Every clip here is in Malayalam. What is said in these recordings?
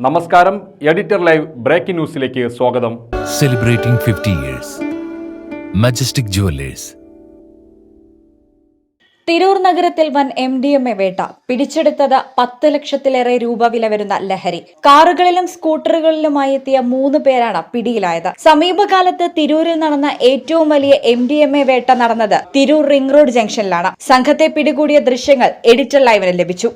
നമസ്കാരം. എഡിറ്റർ ലൈവ് ബ്രേക്കിംഗ് ന്യൂസിലേക്ക് സ്വാഗതം. Celebrating 50 years. Majestic jewellers. Tirur നഗരത്തിൽ വൻ MDMA വേട്ട. പിടിച്ചെടുത്തത് 10 ലക്ഷത്തിലേറെ രൂപ വില വരുന്ന ലഹരി. കാറുകളിലും സ്കൂട്ടറുകളിലുമായി എത്തിയ 3 പേരാണ് പിടിയിലായത്. സമീപകാലത്ത് തിരൂരിൽ നടന്ന ഏറ്റവും വലിയ MDMA വേട്ട നടന്നത് തിരൂർ റിംഗ് റോഡ് ജംഗ്ഷനിലാണ്. സംഘത്തെ പിടികൂടിയ ദൃശ്യങ്ങൾ എഡിറ്റർ ലൈവിന് ലഭിച്ചു.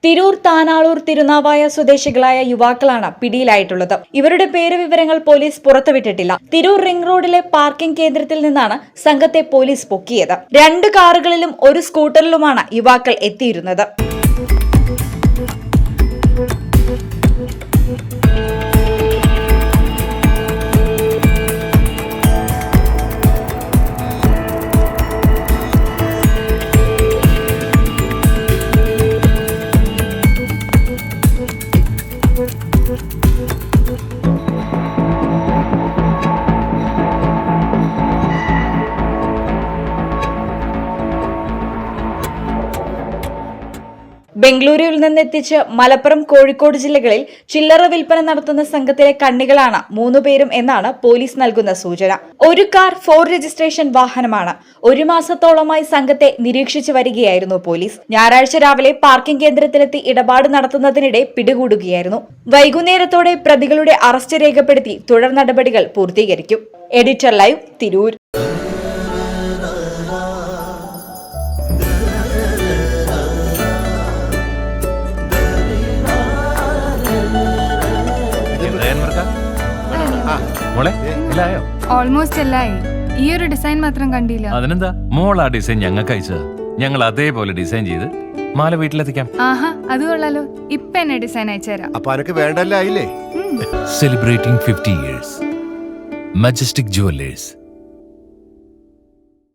തിരൂർ, താനാളൂർ, തിരുനാവായ സ്വദേശികളായ യുവാക്കളാണ് പിടിയിലായിട്ടുള്ളത്. ഇവരുടെ പേര് വിവരങ്ങൾ പോലീസ് പുറത്തുവിട്ടിട്ടില്ല. തിരൂർ റിംഗ് റോഡിലെ പാർക്കിംഗ് കേന്ദ്രത്തിൽ നിന്നാണ് സംഘത്തെ പോലീസ് പൊക്കിയത്. 2 കാറുകളിലും 1 സ്കൂട്ടറിലുമാണ് യുവാക്കൾ എത്തിയിരുന്നത്. ബംഗളൂരുവിൽ നിന്നെത്തിച്ച് മലപ്പുറം, കോഴിക്കോട് ജില്ലകളിൽ ചില്ലറ വിൽപ്പന നടത്തുന്ന സംഘത്തിലെ കണ്ണികളാണ് 3 പേരും എന്നാണ് പോലീസ് നൽകുന്ന സൂചന. 1 കാർ 4 രജിസ്ട്രേഷൻ വാഹനമാണ്. 1 മാസത്തോളമായി സംഘത്തെ നിരീക്ഷിച്ചു വരികയായിരുന്നു പോലീസ്. ഞായറാഴ്ച രാവിലെ പാർക്കിംഗ് കേന്ദ്രത്തിലെത്തി ഇടപാട് നടത്തുന്നതിനിടെ പിടികൂടുകയായിരുന്നു. വൈകുന്നേരത്തോടെ പ്രതികളുടെ അറസ്റ്റ് രേഖപ്പെടുത്തി തുടർ നടപടികൾ പൂർത്തീകരിക്കും. Editor live, Tirur. ഓൾമോസ്റ്റ് എല്ലായി. ഈ ഒരു ഡിസൈൻ മാത്രം കണ്ടില്ല. അതിനെന്താ, മോൾ ആ ഡിസൈൻ ഞങ്ങൾക്ക് അയച്ചത്. ഞങ്ങൾ അതേപോലെ ഡിസൈൻ ചെയ്ത് മാല വീട്ടിലെത്തിക്കാം. ആഹാ, അത് കൊള്ളാലോ. ഇപ്പൊ എന്നെ ഡിസൈൻ അയച്ചുതരാം. അപ്പൊ അനക്ക് വേണ്ടല്ലേ? Celebrating 50 years. Majestic jewellers.